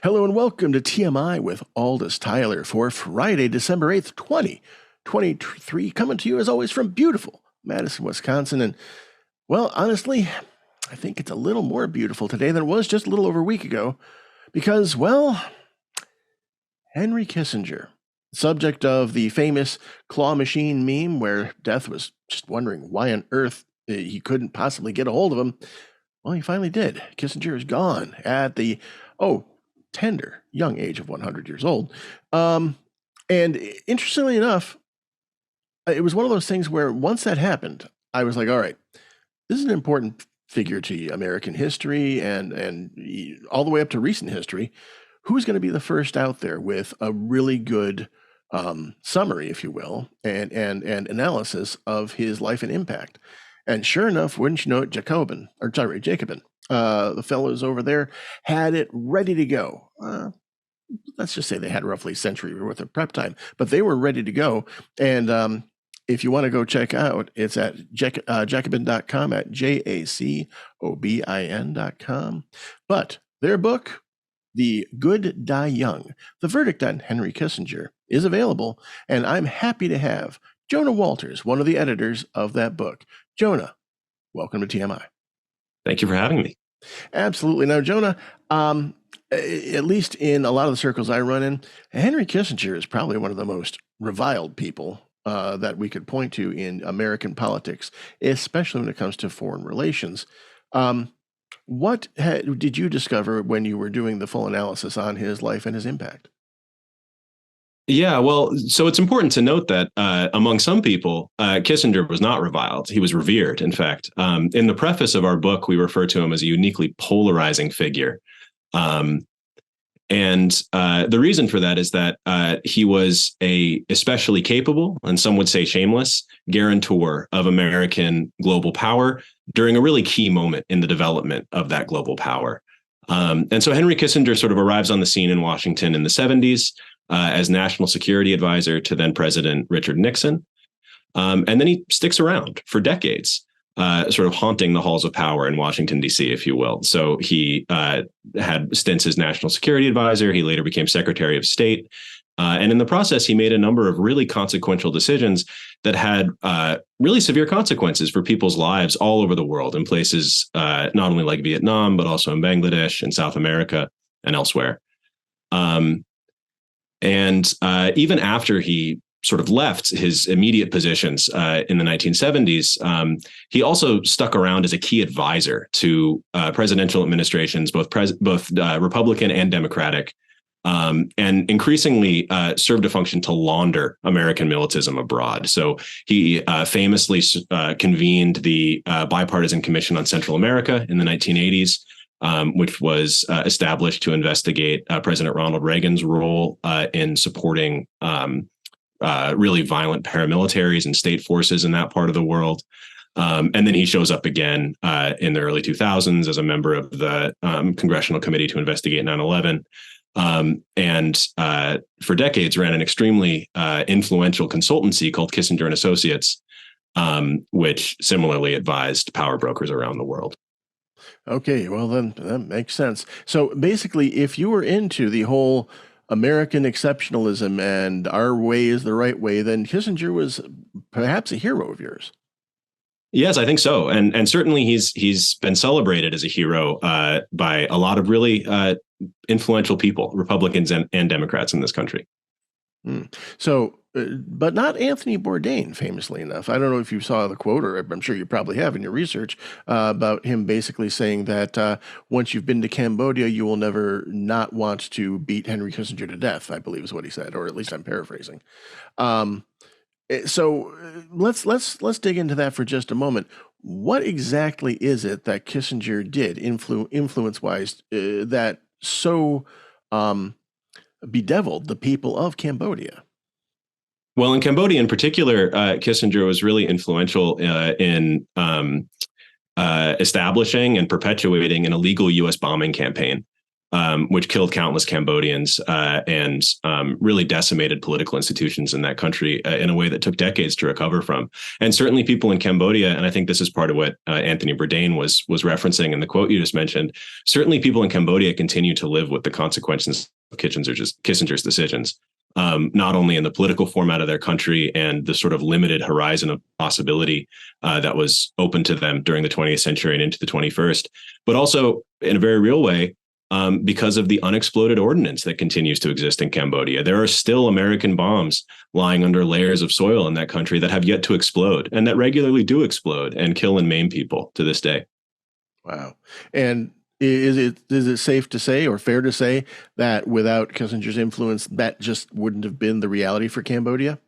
Hello and welcome to TMI with Aldous Tyler for Friday, December 8th, 2023. Coming to you as always from beautiful Madison, Wisconsin. And, well, honestly, I think it's a little more beautiful today than it was just a little over a week ago because, well, Henry Kissinger, subject of the famous claw machine meme where Death was just wondering why on earth he couldn't possibly get a hold of him. Well, he finally did. Kissinger is gone at the, tender young age of 100 years old. And interestingly enough, it was one of those things where once that happened, I was like, all right, this is an important figure to American history and all the way up to recent history. Who's going to be the first out there with a really good summary, if you will, and analysis of his life and impact? And sure enough, wouldn't you know it, Jacobin, the fellows over there had it ready to go. Let's just say they had roughly a century worth of prep time, but they were ready to go. And if you want to go check out, it's at jacobin.com, at JACOBIN.com. But their book, The Good Die Young, The Verdict on Henry Kissinger, is available, and I'm happy to have Jonah Walters, one of the editors of that book. Jonah, welcome to TMI. Thank you for having me. Absolutely. Now, Jonah, at least in a lot of the circles I run in, Henry Kissinger is probably one of the most reviled people that we could point to in American politics, especially when it comes to foreign relations. What did you discover when you were doing the full analysis on his life and his impact? Yeah, well, so it's important to note that among some people, Kissinger was not reviled. He was revered, in fact. In the preface of our book, we refer to him as a uniquely polarizing figure. And the reason for that is that he was a especially capable, and some would say shameless, guarantor of American global power during a really key moment in the development of that global power. And so Henry Kissinger sort of arrives on the scene in Washington in the 70s. As national security advisor to then President Richard Nixon. And then he sticks around for decades, sort of haunting the halls of power in Washington, D.C., if you will. So he had stints as national security advisor. He later became Secretary of State. And in the process, he made a number of really consequential decisions that had really severe consequences for people's lives all over the world, in places not only like Vietnam, but also in Bangladesh and South America and elsewhere. And even after he sort of left his immediate positions in the 1970s, he also stuck around as a key advisor to presidential administrations, both Republican and Democratic, and increasingly served a function to launder American militism abroad. So he famously convened the Bipartisan Commission on Central America in the 1980s. Which was established to investigate President Ronald Reagan's role in supporting really violent paramilitaries and state forces in that part of the world. And then he shows up again in the early 2000s as a member of the Congressional Committee to investigate 9/11. And for decades ran an extremely influential consultancy called Kissinger and Associates, which similarly advised power brokers around the world. Okay, well, then that makes sense. So basically, if you were into the whole American exceptionalism and our way is the right way, then Kissinger was perhaps a hero of yours. Yes, I think so. And certainly he's been celebrated as a hero by a lot of really influential people, Republicans and Democrats in this country. So, but not Anthony Bourdain, famously enough. I don't know if you saw the quote, or I'm sure you probably have in your research, about him basically saying that once you've been to Cambodia, you will never not want to beat Henry Kissinger to death, I believe is what he said, or at least I'm paraphrasing. So let's dig into that for just a moment. What exactly is it that Kissinger did influence-wise that so bedeviled the people of Cambodia? Well, in Cambodia in particular, Kissinger was really influential in establishing and perpetuating an illegal U.S. bombing campaign. which killed countless Cambodians and really decimated political institutions in that country in a way that took decades to recover from. And certainly people in Cambodia, and I think this is part of what Anthony Bourdain was referencing in the quote you just mentioned, certainly people in Cambodia continue to live with the consequences of Kissinger's decisions. Not only in the political format of their country and the sort of limited horizon of possibility that was open to them during the 20th century and into the 21st, but also in a very real way, because of the unexploded ordnance that continues to exist in Cambodia. There are still American bombs lying under layers of soil in that country that have yet to explode and that regularly do explode and kill and maim people to this day. Wow. And is it safe to say or fair to say that without Kissinger's influence, that just wouldn't have been the reality for Cambodia?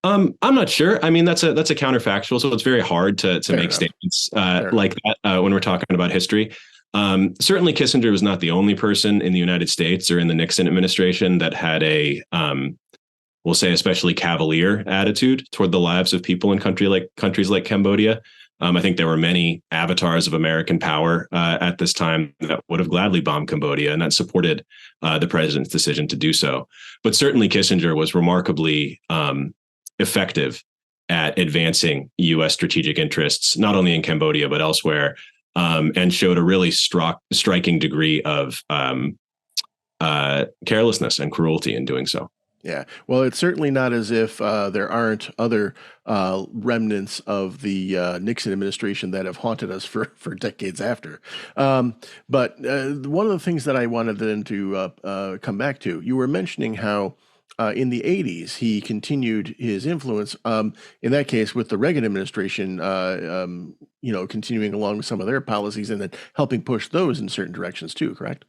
I'm not sure. I mean, that's a counterfactual, so it's very hard to make statements like that when we're talking about history. Certainly, Kissinger was not the only person in the United States or in the Nixon administration that had a, we'll say, especially cavalier attitude toward the lives of people in countries like Cambodia. I think there were many avatars of American power at this time that would have gladly bombed Cambodia, and that supported the president's decision to do so. But certainly, Kissinger was remarkably effective at advancing U.S. strategic interests, not only in Cambodia but elsewhere. And showed a really striking degree of carelessness and cruelty in doing so. Yeah, well, it's certainly not as if there aren't other remnants of the Nixon administration that have haunted us for decades after. But one of the things that I wanted then to come back to, you were mentioning how in the 80s, he continued his influence, in that case, with the Reagan administration, continuing along with some of their policies and then helping push those in certain directions too, correct?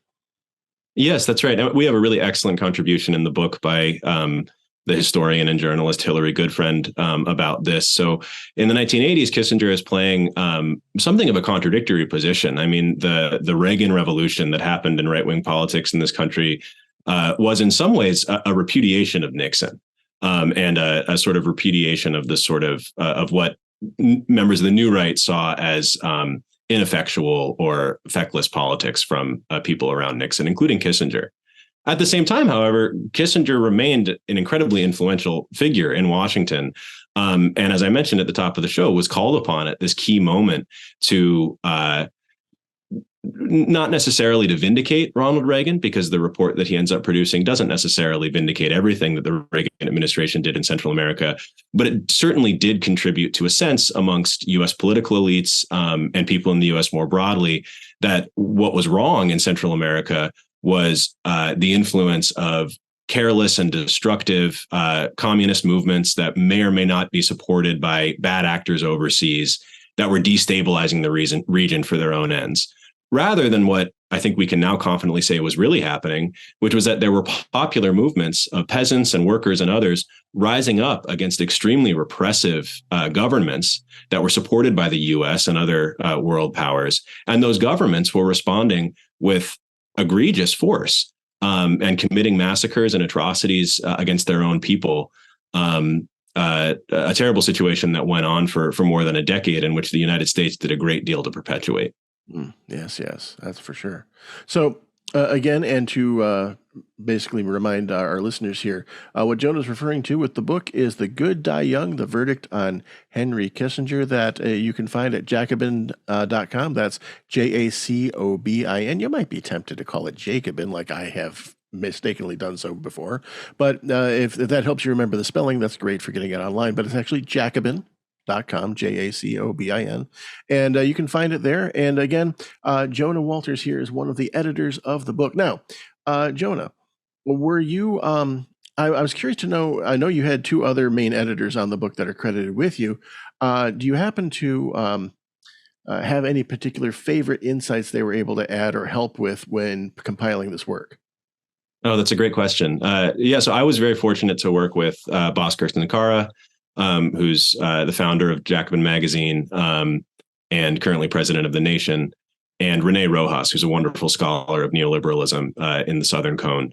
Yes, that's right. We have a really excellent contribution in the book by the historian and journalist Hillary Goodfriend about this. So in the 1980s, Kissinger is playing something of a contradictory position. I mean, the Reagan revolution that happened in right-wing politics in this country was in some ways a repudiation of Nixon and a sort of repudiation of the sort of what members of the new right saw as ineffectual or feckless politics from people around Nixon, including Kissinger. At the same time, however, Kissinger remained an incredibly influential figure in Washington. And as I mentioned at the top of the show, was called upon at this key moment to not necessarily to vindicate Ronald Reagan, because the report that he ends up producing doesn't necessarily vindicate everything that the Reagan administration did in Central America, but it certainly did contribute to a sense amongst U.S. political elites and people in the U.S. more broadly that what was wrong in Central America was the influence of careless and destructive communist movements that may or may not be supported by bad actors overseas that were destabilizing the region for their own ends, rather than what I think we can now confidently say was really happening, which was that there were popular movements of peasants and workers and others rising up against extremely repressive governments that were supported by the U.S. and other world powers. And those governments were responding with egregious force and committing massacres and atrocities against their own people. A terrible situation that went on for more than a decade, in which the United States did a great deal to perpetuate. Yes, that's for sure. So again, and to basically remind our listeners here, what Jonah's referring to with the book is The Good Die Young, The Verdict on Henry Kissinger, that you can find at Jacobin.com. That's Jacobin. You might be tempted to call it Jacobin, like I have mistakenly done so before. But if that helps you remember the spelling, that's great for getting it online. But it's actually Jacobin.com, Jacobin, and you can find it there. And again, Jonah Walters here is one of the editors of the book. Now, Jonah, were you? I was curious to know. I know you had two other main editors on the book that are credited with you. Do you happen to have any particular favorite insights they were able to add or help with when compiling this work? Oh, that's a great question. So I was very fortunate to work with Bhaskar Sunkara, who's the founder of Jacobin Magazine and currently president of The Nation, and Rene Rojas, who's a wonderful scholar of neoliberalism in the Southern Cone.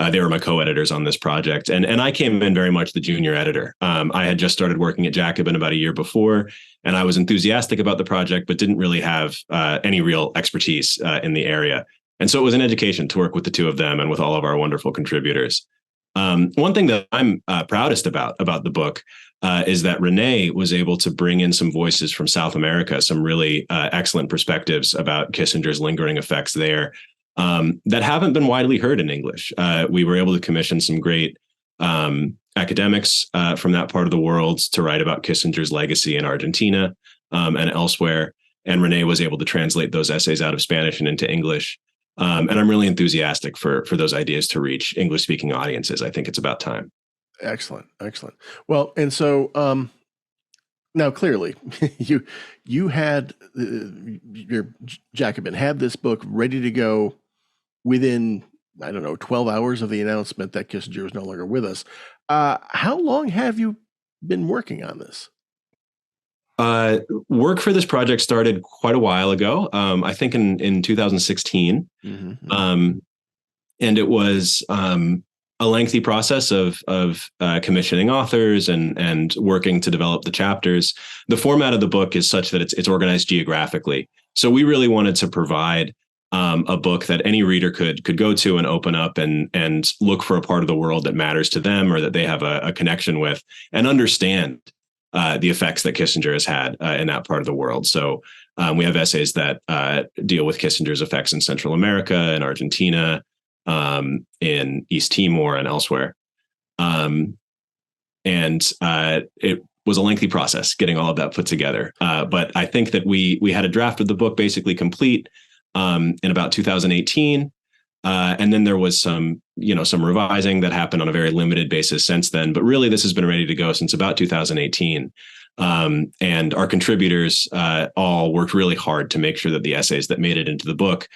They were my co-editors on this project. And I came in very much the junior editor. I had just started working at Jacobin about a year before, and I was enthusiastic about the project, but didn't really have any real expertise in the area. And so it was an education to work with the two of them and with all of our wonderful contributors. One thing that I'm proudest about the book is that Renee was able to bring in some voices from South America, some really excellent perspectives about Kissinger's lingering effects there that haven't been widely heard in English. We were able to commission some great academics from that part of the world to write about Kissinger's legacy in Argentina and elsewhere. And Renee was able to translate those essays out of Spanish and into English. And I'm really enthusiastic for those ideas to reach English-speaking audiences. I think it's about time. Excellent, excellent. Well, and so now clearly, you had your Jacobin had this book ready to go within, I don't know, 12 hours of the announcement that Kissinger was no longer with us. How long have you been working on this? Work for this project started quite a while ago. I think in 2016, and it was a lengthy process of commissioning authors and working to develop the chapters. The format of the book is such that it's organized geographically. So we really wanted to provide a book that any reader could go to and open up and look for a part of the world that matters to them or that they have a connection with and understand the effects that Kissinger has had in that part of the world. So we have essays that deal with Kissinger's effects in Central America and Argentina, in East Timor and elsewhere. And it was a lengthy process getting all of that put together. But I think that we had a draft of the book basically complete in about 2018. And then there was some revising that happened on a very limited basis since then. But really, this has been ready to go since about 2018. And our contributors all worked really hard to make sure that the essays that made it into the book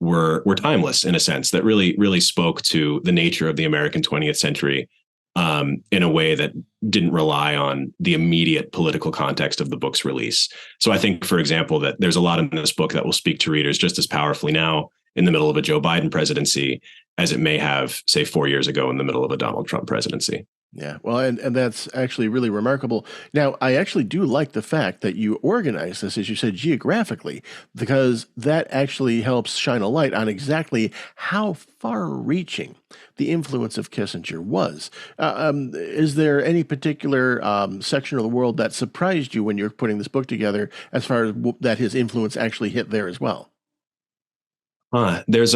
were timeless in a sense that really spoke to the nature of the American 20th century in a way that didn't rely on the immediate political context of the book's release. So I think, for example, that there's a lot in this book that will speak to readers just as powerfully now in the middle of a Joe Biden presidency as it may have, say, 4 years ago in the middle of a Donald Trump presidency. Yeah, well, and that's actually really remarkable. Now, I actually do like the fact that you organize this, as you said, geographically, because that actually helps shine a light on exactly how far-reaching the influence of Kissinger was. Is there any particular section of the world that surprised you when you're putting this book together, as far as that his influence actually hit there as well? That's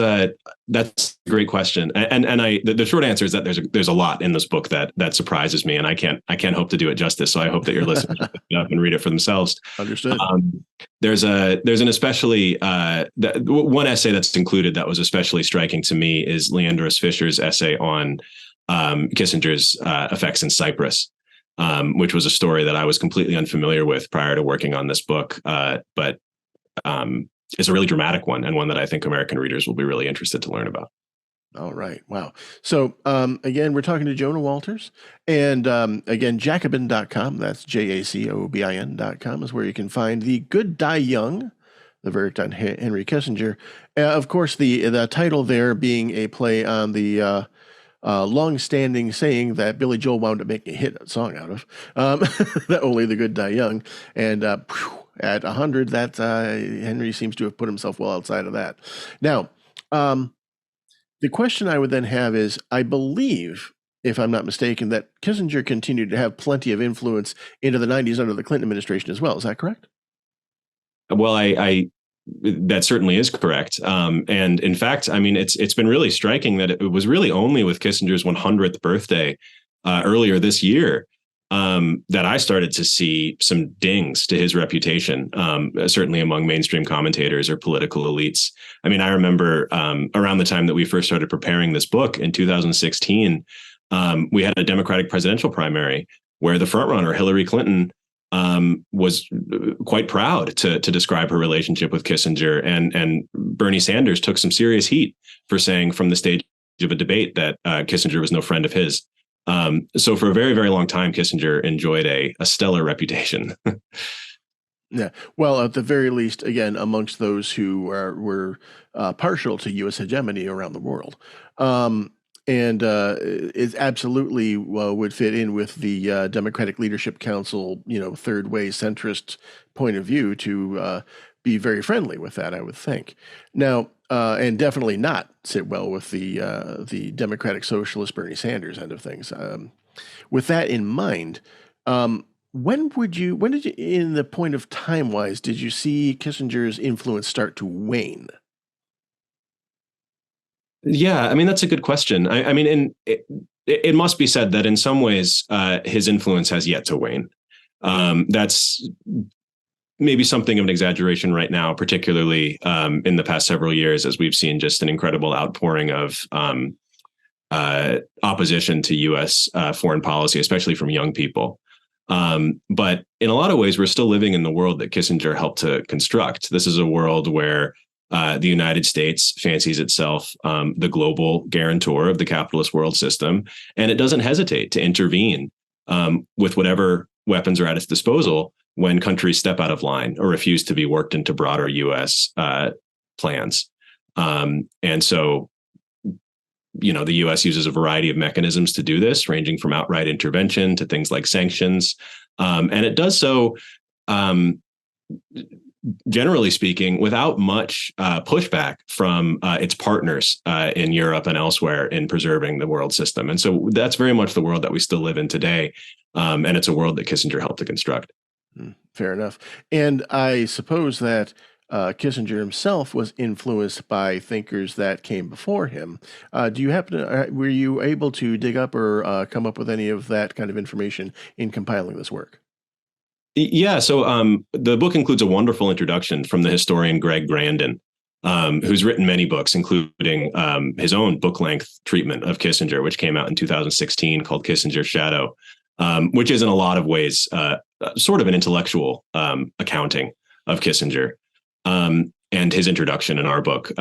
a great question, and the short answer is that there's a lot in this book that surprises me, and I can't hope to do it justice. So I hope that your listeners pick it up and read it for themselves. Understood. There's an especially one essay that's included that was especially striking to me is Leandros Fischer's essay on Kissinger's effects in Cyprus, which was a story that I was completely unfamiliar with prior to working on this book, but is a really dramatic one and one that I think American readers will be really interested to learn about. All right. Wow. So again, we're talking to Jonah Walters, and again, Jacobin.com, that's JACOBIN.com is where you can find The Good Die Young, the verdict on Henry Kissinger. Of course, the title there being a play on the long-standing saying that Billy Joel wound up making a hit song out of, that only the good die young. And at 100, that Henry seems to have put himself well outside of that. Now, the question I would then have is, I believe, if I'm not mistaken, that Kissinger continued to have plenty of influence into the 90s under the Clinton administration as well. Is that correct? Well, that certainly is correct. And in fact, I mean, it's been really striking that it was really only with Kissinger's 100th birthday earlier this year that I started to see some dings to his reputation, certainly among mainstream commentators or political elites. I mean, I remember around the time that we first started preparing this book in 2016, we had a Democratic presidential primary where the frontrunner, Hillary Clinton, was quite proud to describe her relationship with Kissinger, and Bernie Sanders took some serious heat for saying from the stage of a debate that Kissinger was no friend of his. So for a very, very long time, Kissinger enjoyed a stellar reputation. Yeah. Well, at the very least, again, amongst those who were partial to U.S. hegemony around the world. And it absolutely would fit in with the Democratic Leadership Council, third way centrist point of view to be very friendly with that, I would think. Now, and definitely not sit well with the Democratic Socialist Bernie Sanders end of things. With that in mind, when did you, in the point of time wise, did you see Kissinger's influence start to wane? Yeah, I mean that's a good question. I mean, it must be said that in some ways his influence has yet to wane. That's maybe something of an exaggeration right now, particularly in the past several years, as we've seen just an incredible outpouring of opposition to U.S. Foreign policy, especially from young people. But in a lot of ways, we're still living in the world that Kissinger helped to construct. This is a world where the United States fancies itself the global guarantor of the capitalist world system, and it doesn't hesitate to intervene with whatever weapons are at its disposal when countries step out of line or refuse to be worked into broader U.S. plans. And so, the U.S. uses a variety of mechanisms to do this, ranging from outright intervention to things like sanctions. And it does so, generally speaking, without much pushback from its partners in Europe and elsewhere in preserving the world system. And so that's very much the world that we still live in today. And it's a world that Kissinger helped to construct. Fair enough. And I suppose that Kissinger himself was influenced by thinkers that came before him. Do you happen to, were you able to dig up or come up with any of that kind of information in compiling this work? Yeah, so the book includes a wonderful introduction from the historian Greg Grandin, who's written many books, including his own book-length treatment of Kissinger, which came out in 2016 called Kissinger's Shadow, which is in a lot of ways sort of an intellectual accounting of Kissinger. And his introduction in our book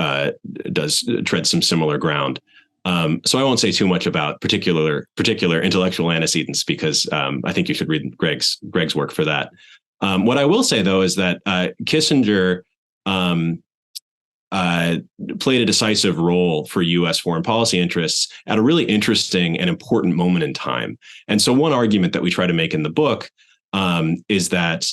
does tread some similar ground. So I won't say too much about particular intellectual antecedents because I think you should read Greg's work for that. What I will say, though, is that Kissinger played a decisive role for U.S. foreign policy interests at a really interesting and important moment in time. And so one argument that we try to make in the book is that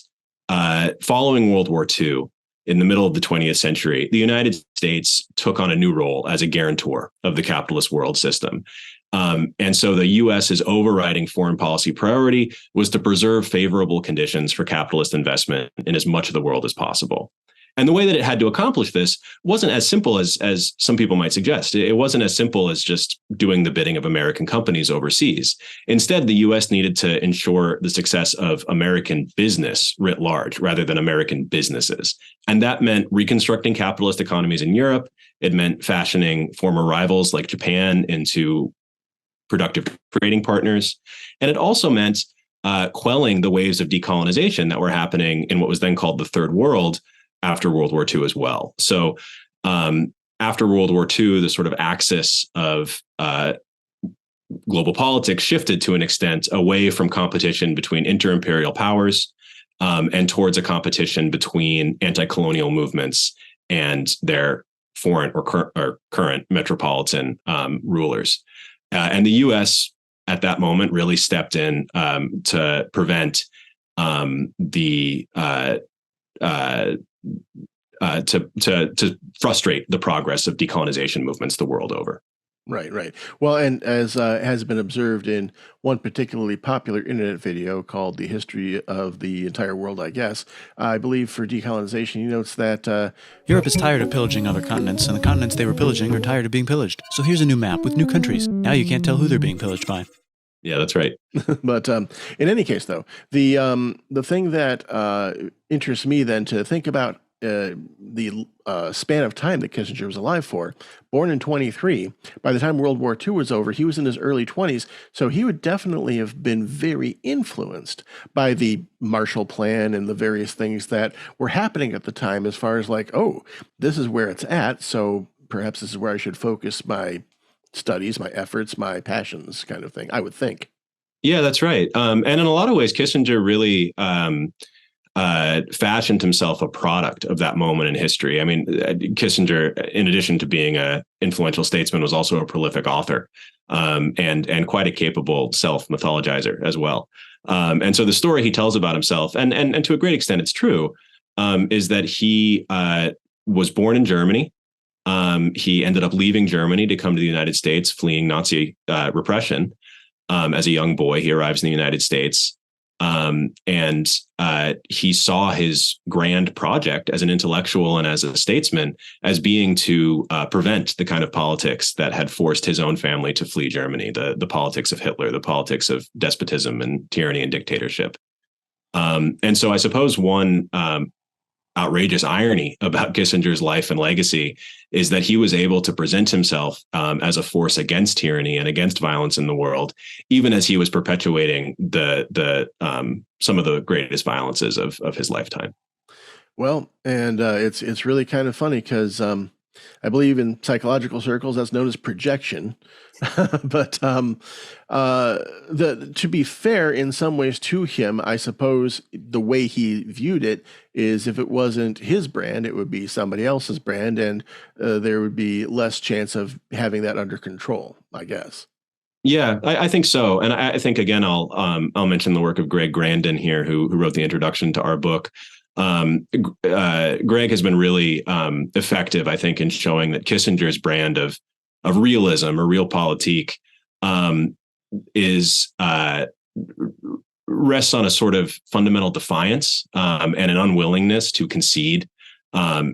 following World War II, in the middle of the 20th century, the United States took on a new role as a guarantor of the capitalist world system. And so the U.S.'s overriding foreign policy priority was to preserve favorable conditions for capitalist investment in as much of the world as possible. And the way that it had to accomplish this wasn't as simple as some people might suggest. It wasn't as simple as just doing the bidding of American companies overseas. Instead, the U.S. needed to ensure the success of American business writ large rather than American businesses. And that meant reconstructing capitalist economies in Europe. It meant fashioning former rivals like Japan into productive trading partners. And it also meant quelling the waves of decolonization that were happening in what was then called the Third World after World War II as well. So after World War II, the sort of axis of global politics shifted to an extent away from competition between inter-imperial powers and towards a competition between anti-colonial movements and their foreign or current metropolitan rulers. And the U.S. at that moment really stepped in to prevent to frustrate the progress of decolonization movements the world over. Right. Well, and as has been observed in one particularly popular internet video called The History of the Entire World, I guess, I believe for decolonization, he notes that Europe is tired of pillaging other continents, and the continents they were pillaging are tired of being pillaged. So here's a new map with new countries. Now you can't tell who they're being pillaged by. Yeah, that's right. But in any case, though, the thing that interests me then to think about the span of time that Kissinger was alive for, born in 23, by the time World War II was over, he was in his early 20s, so he would definitely have been very influenced by the Marshall Plan and the various things that were happening at the time as far as like, oh, this is where it's at, so perhaps this is where I should focus my studies, my efforts, my passions kind of thing, I would think. Yeah, that's right. And in a lot of ways, Kissinger really fashioned himself a product of that moment in history. I mean, Kissinger, in addition to being an influential statesman, was also a prolific author and quite a capable self-mythologizer as well. And so the story he tells about himself, and to a great extent, it's true, is that he was born in Germany. He ended up leaving Germany to come to the United States, fleeing Nazi repression. As a young boy, he arrives in the United States. And he saw his grand project as an intellectual and as a statesman as being to prevent the kind of politics that had forced his own family to flee Germany, the politics of Hitler, the politics of despotism and tyranny and dictatorship. And so I suppose one outrageous irony about Kissinger's life and legacy is that he was able to present himself as a force against tyranny and against violence in the world, even as he was perpetuating the some of the greatest violences of his lifetime. Well, and it's really kind of funny because I believe in psychological circles that's known as projection. But to be fair, in some ways to him, I suppose the way he viewed it is if it wasn't his brand, it would be somebody else's brand, and there would be less chance of having that under control, I guess. Yeah, I think so, and I think again, I'll mention the work of Greg Grandin here, who wrote the introduction to our book. Greg has been really effective, I think, in showing that Kissinger's brand of realism or realpolitik is rests on a sort of fundamental defiance and an unwillingness to concede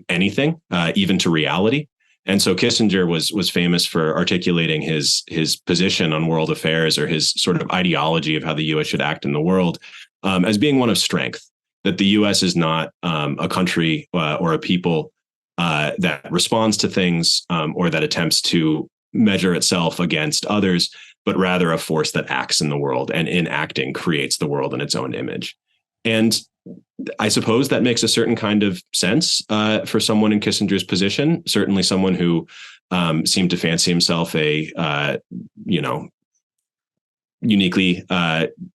anything, even to reality. And so Kissinger was famous for articulating his position on world affairs, or his sort of ideology of how the U.S. should act in the world, as being one of strength. That the U.S. is not a country or a people that responds to things or that attempts to measure itself against others, but rather a force that acts in the world, and in acting creates the world in its own image. And I suppose that makes a certain kind of sense for someone in Kissinger's position, certainly someone who seemed to fancy himself a, uniquely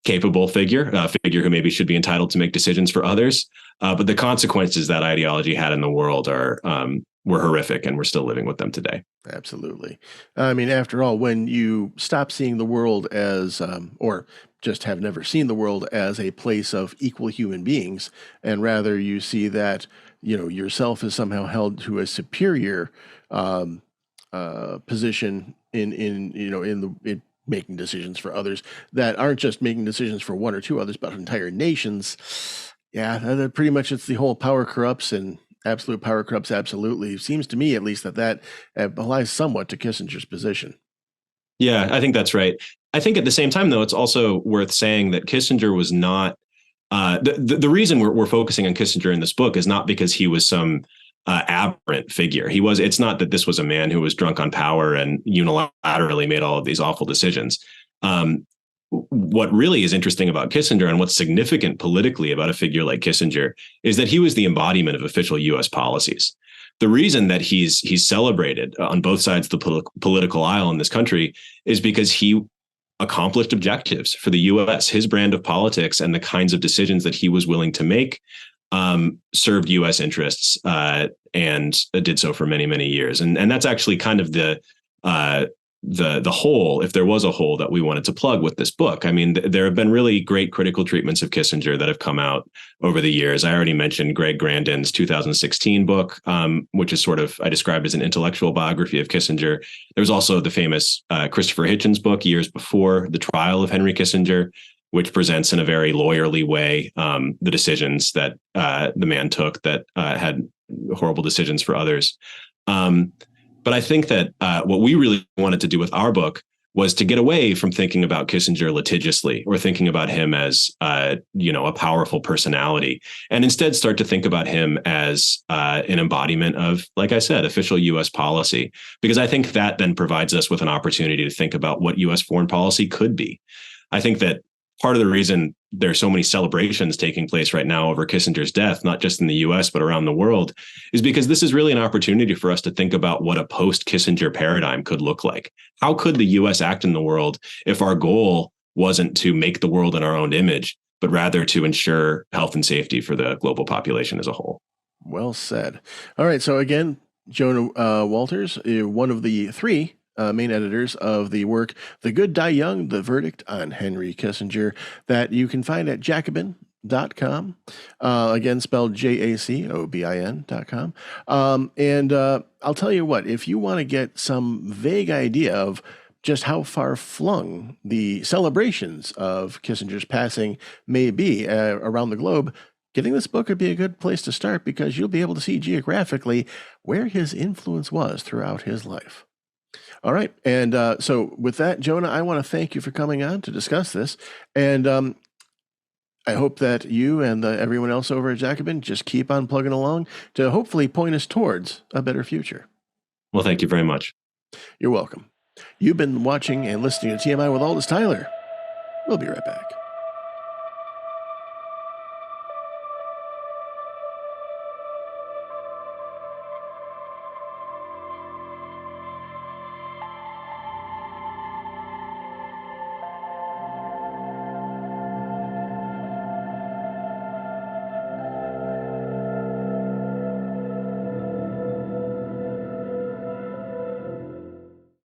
capable figure, a figure who maybe should be entitled to make decisions for others. But the consequences that ideology had in the world were horrific, and we're still living with them today. Absolutely. I mean, after all, when you stop seeing the world as, or just have never seen the world as a place of equal human beings, and rather you see that, yourself is somehow held to a superior position in making decisions for others that aren't just making decisions for one or two others, but entire nations. Yeah, that pretty much, it's the whole power corrupts, and absolute power corrupts absolutely. Seems to me, at least, that applies somewhat to Kissinger's position. Yeah, I think that's right. I think at the same time, though, it's also worth saying that Kissinger was not the reason we're focusing on Kissinger in this book is not because he was some aberrant figure. It's not that this was a man who was drunk on power and unilaterally made all of these awful decisions. What really is interesting about Kissinger, and what's significant politically about a figure like Kissinger, is that he was the embodiment of official U.S. policies. The reason that he's celebrated on both sides of the political aisle in this country is because he accomplished objectives for the U.S. His brand of politics and the kinds of decisions that he was willing to make served U.S. interests and did so for many, many years. And that's actually kind of the hole, if there was a hole, that we wanted to plug with this book. I mean, there have been really great critical treatments of Kissinger that have come out over the years. I already mentioned Greg Grandin's 2016 book, which is sort of, I described as an intellectual biography of Kissinger. There's also the famous Christopher Hitchens book years before, The Trial of Henry Kissinger, which presents in a very lawyerly way the decisions that the man took that had horrible decisions for others. But I think that what we really wanted to do with our book was to get away from thinking about Kissinger litigiously, or thinking about him as, a powerful personality, and instead start to think about him as an embodiment of, like I said, official U.S. policy, because I think that then provides us with an opportunity to think about what U.S. foreign policy could be. I think that part of the reason there are so many celebrations taking place right now over Kissinger's death, not just in the US, but around the world, is because this is really an opportunity for us to think about what a post-Kissinger paradigm could look like. How could the US act in the world if our goal wasn't to make the world in our own image, but rather to ensure health and safety for the global population as a whole? Well said. All right. So again, Jonah Walters, one of the three main editors of the work The Good Die Young, The Verdict on Henry Kissinger, that you can find at Jacobin, jacobin.com. Again, spelled JACOBIN.com. And I'll tell you what, if you want to get some vague idea of just how far flung the celebrations of Kissinger's passing may be around the globe, getting this book would be a good place to start, because you'll be able to see geographically where his influence was throughout his life. All right. And so with that, Jonah, I want to thank you for coming on to discuss this. And I hope that you and everyone else over at Jacobin just keep on plugging along to hopefully point us towards a better future. Well, thank you very much. You're welcome. You've been watching and listening to TMI with Aldous Tyler. We'll be right back.